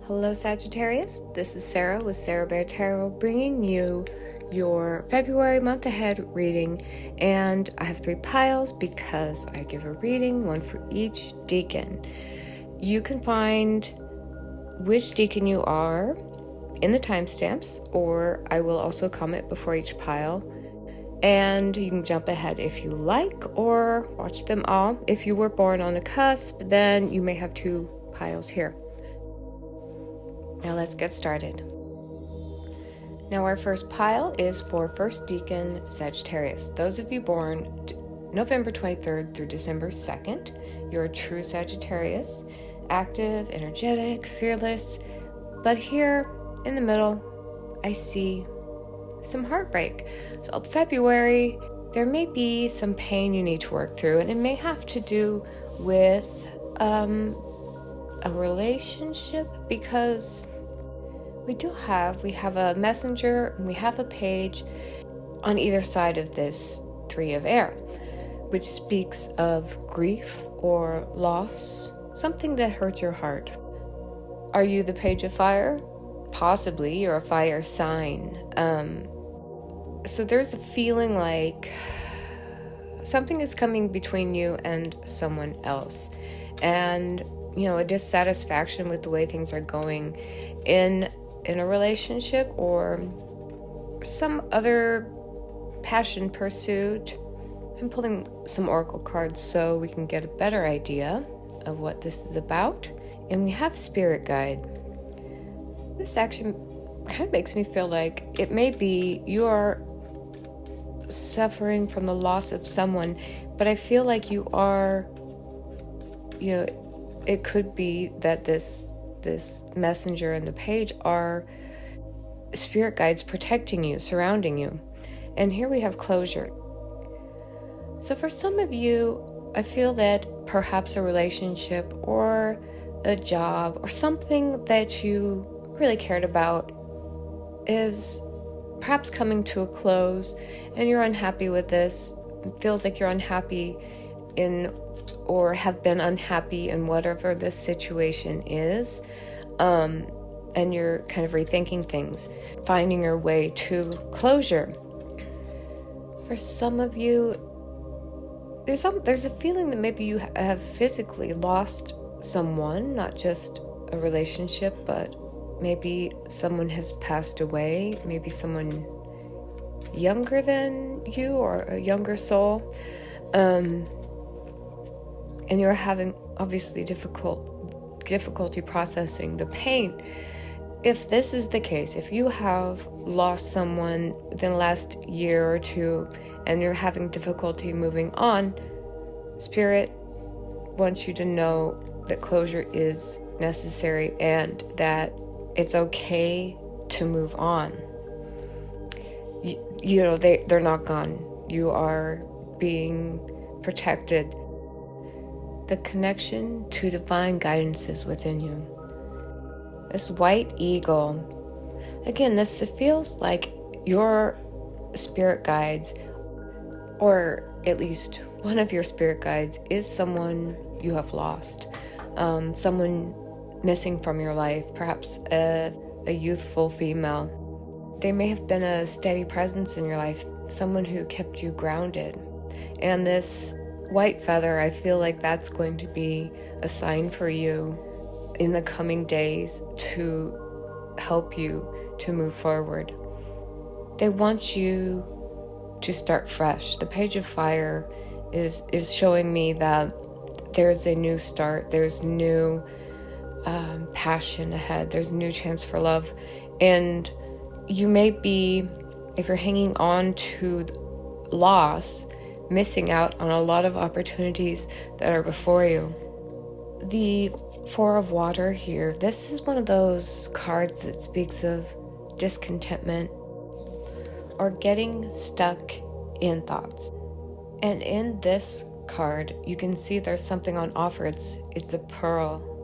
Hello Sagittarius, this is Sarah with Sarah Bear Tarot bringing you your February month ahead reading, and I have 3 piles because I give a reading, one for each decan. You can find which decan you are in the timestamps, or I will also comment before each pile, and you can jump ahead if you like or watch them all. If you were born on the cusp, then you may have 2 piles here. Now let's get started. Now our first pile is for first decan Sagittarius. Those of you born November 23rd through December 2nd, you're a true Sagittarius, active, energetic, fearless. But here in the middle, I see some heartbreak. So February, there may be some pain you need to work through, and it may have to do with a relationship, because we have a messenger and we have a page on either side of this 3 of air, which speaks of grief or loss, something that hurts your heart. Are you the page of fire? Possibly, you're a fire sign. So there's a feeling like something is coming between you and someone else, and a dissatisfaction with the way things are going in a relationship or some other passion pursuit. I'm pulling some oracle cards so we can get a better idea of what this is about. And we have spirit guide. This action kind of makes me feel like it may be you are suffering from the loss of someone, but I feel like you are, it could be that this messenger and the page are spirit guides protecting you, surrounding you. And here we have closure. So for some of you, I feel that perhaps a relationship or a job or something that you really cared about is perhaps coming to a close, and you're unhappy with this. It feels like you're unhappy in or have been unhappy in whatever this situation is, and you're kind of rethinking things, finding your way to closure. For some of you, there's a feeling that maybe you have physically lost someone, not just a relationship, but maybe someone has passed away, maybe someone younger than you or a younger soul. And you're having obviously difficulty processing the pain. If this is the case, if you have lost someone within the last year or 2 and you're having difficulty moving on, Spirit wants you to know that closure is necessary and that it's okay to move on. They're not gone. You are being protected. The connection to divine guidance is within you. This white eagle, again, this feels like your spirit guides, or at least one of your spirit guides, is someone you have lost, someone missing from your life, perhaps a youthful female. They may have been a steady presence in your life, someone who kept you grounded. And this white feather, I feel like that's going to be a sign for you in the coming days to help you to move forward. They want you to start fresh. The page of fire is showing me that there's a new start, there's new passion ahead, there's a new chance for love. And you may be, if you're hanging on to loss, missing out on a lot of opportunities that are before you. The 4 of water here, this is one of those cards that speaks of discontentment or getting stuck in thoughts. And in this card, you can see there's something on offer. It's a pearl.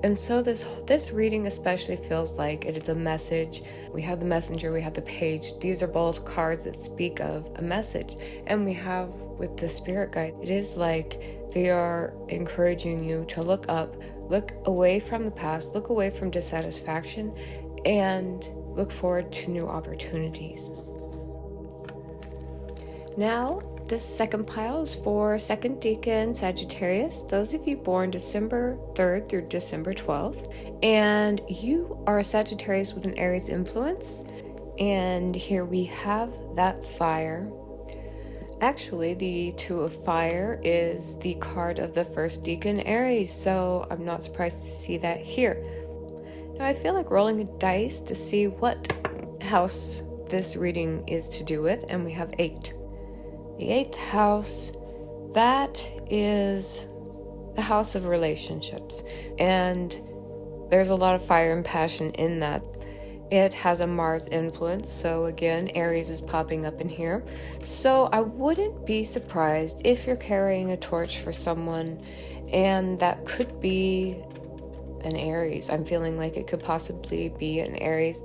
And so this reading especially feels like it is a message. We have the messenger, we have the page. These are both cards that speak of a message. And we have with the spirit guide, it is like they are encouraging you to look up, Look away from the past, look away from dissatisfaction, and look forward to new opportunities. Now, this second pile is for second decan Sagittarius, those of you born December 3rd through December 12th, and you are a Sagittarius with an Aries influence. And here we have that fire. Actually, the Two of Fire is the card of the first decan Aries, so I'm not surprised to see that here. Now, I feel like rolling a dice to see what house this reading is to do with, and we have 8. The 8th house, that is the house of relationships, and there's a lot of fire and passion in that. It has a Mars influence, so again, Aries is popping up in here. So I wouldn't be surprised if you're carrying a torch for someone, and that could be an Aries. I'm feeling like it could possibly be an Aries,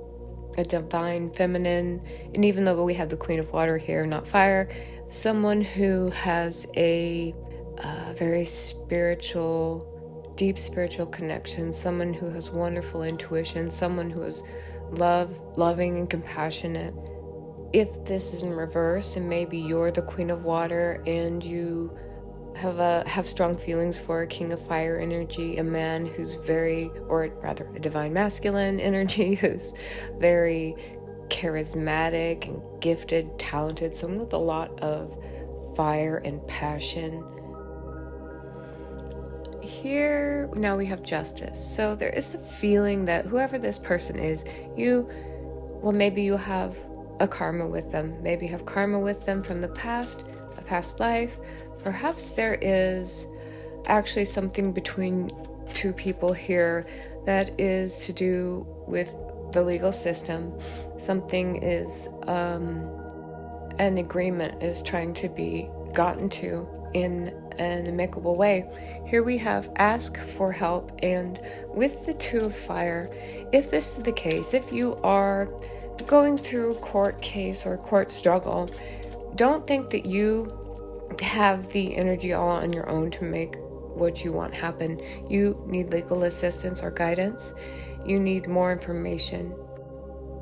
a divine feminine, and even though we have the Queen of Water here, not fire, someone who has a very spiritual, deep spiritual connection, someone who has wonderful intuition, someone who is loving and compassionate. If this is in reverse and maybe you're the Queen of Water and you have strong feelings for a King of Fire energy, a man who's a divine masculine energy who's very charismatic and gifted, talented, someone with a lot of fire and passion. Here, now we have Justice. So there is the feeling that whoever this person is, maybe you have a karma with them. Maybe you have karma with them from the past, a past life. Perhaps there is actually something between two people here that is to do with the legal system. Something is, an agreement is trying to be gotten to in an amicable way. Here we have ask for help, and with the Two of Fire, if this is the case, if you are going through a court case or a court struggle, don't think that you have the energy all on your own to make what you want happen. You need legal assistance or guidance. You need more information.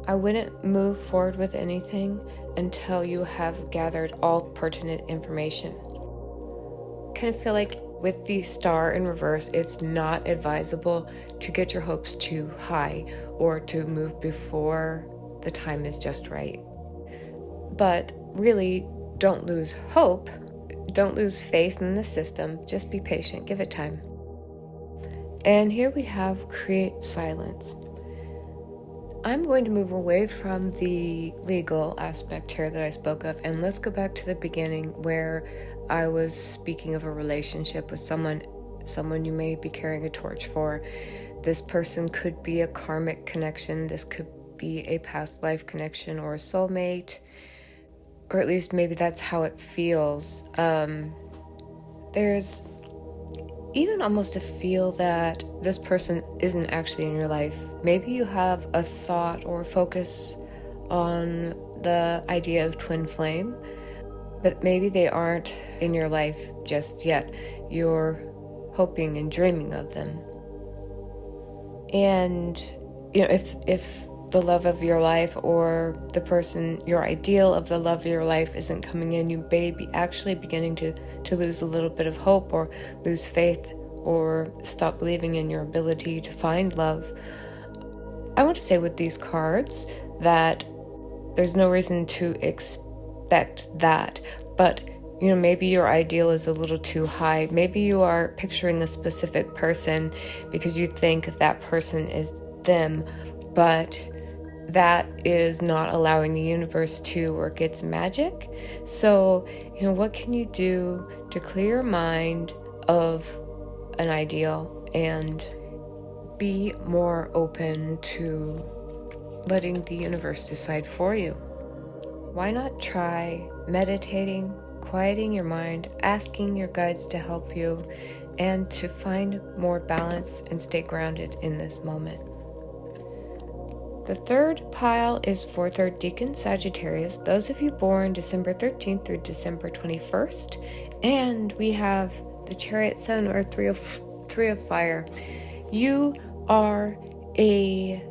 I wouldn't move forward with anything until you have gathered all pertinent information. Kind of feel like with the Star in reverse, it's not advisable to get your hopes too high or to move before the time is just right. But really, don't lose hope. Don't lose faith in the system. Just be patient. Give it time. And here we have create silence. I'm going to move away from the legal aspect here that I spoke of, and let's go back to the beginning where I was speaking of a relationship with someone you may be carrying a torch for. This person could be a karmic connection. This could be a past life connection or a soulmate, or at least maybe that's how it feels. There's even almost a feel that this person isn't actually in your life. Maybe you have a thought or focus on the idea of twin flame, but maybe they aren't in your life just yet. You're hoping and dreaming of them. And, if the love of your life or the person, your ideal of the love of your life isn't coming in, you may be actually beginning to lose a little bit of hope or lose faith or stop believing in your ability to find love. I want to say with these cards that there's no reason to expect that, but maybe your ideal is a little too high. Maybe you are picturing a specific person because you think that person is them, but that is not allowing the universe to work its magic. So, what can you do to clear your mind of an ideal and be more open to letting the universe decide for you? Why not try meditating, quieting your mind, asking your guides to help you, and to find more balance and stay grounded in this moment? The third pile is for third decan Sagittarius, those of you born December 13th through December 21st. And we have the Chariot Sun, or three of Fire. You are a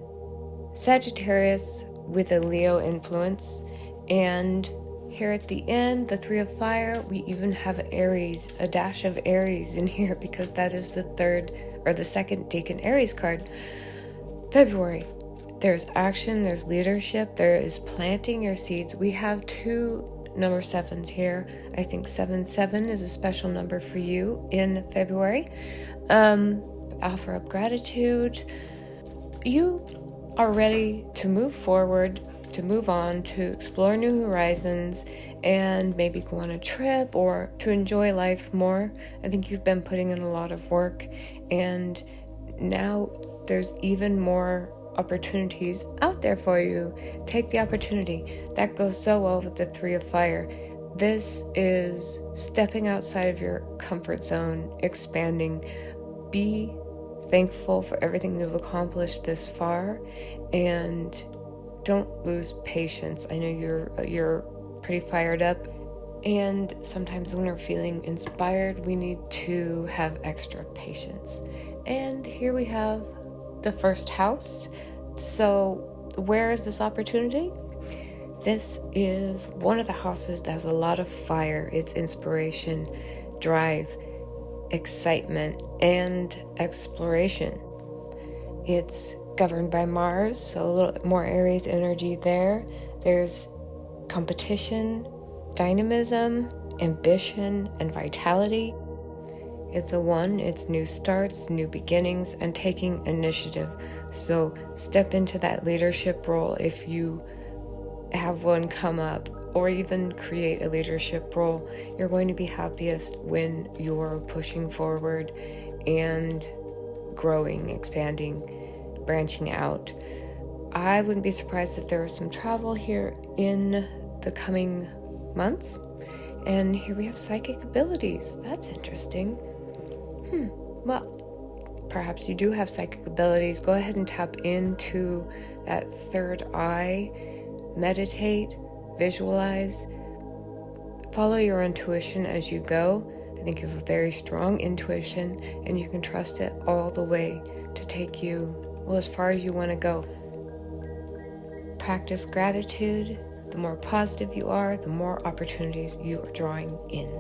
Sagittarius with a Leo influence, and here at the end, the Three of Fire, we even have Aries, a dash of Aries in here because that is the second Decan Aries card. February, there's action, there's leadership, there is planting your seeds. We have two number 7s here. I think 7 is a special number for you in February. Offer up gratitude. You are ready to move forward, to move on, to explore new horizons, and maybe go on a trip or to enjoy life more. I think you've been putting in a lot of work, and now there's even more opportunities out there for you. Take the opportunity. That goes so well with the Three of Fire. This is stepping outside of your comfort zone, expanding. Be thankful for everything you've accomplished this far, and don't lose patience. I know you're pretty fired up, and sometimes when we're feeling inspired, we need to have extra patience. And here we have the first house. So where is this opportunity? This is one of the houses that has a lot of fire. It's inspiration, drive, excitement, and exploration. It's governed by Mars, so a little more Aries energy there. There's competition, dynamism, ambition, and vitality. It's a 1, it's new starts, new beginnings, and taking initiative. So step into that leadership role if you have one come up, or even create a leadership role. You're going to be happiest when you're pushing forward and growing, expanding, branching out. I wouldn't be surprised if there was some travel here in the coming months. And here we have psychic abilities. That's interesting. Well, perhaps you do have psychic abilities. Go ahead and tap into that third eye. Meditate, visualize, follow your intuition as you go. I think you have a very strong intuition, and you can trust it all the way to take you, well, as far as you want to go. Practice gratitude. The more positive you are, the more opportunities you are drawing in.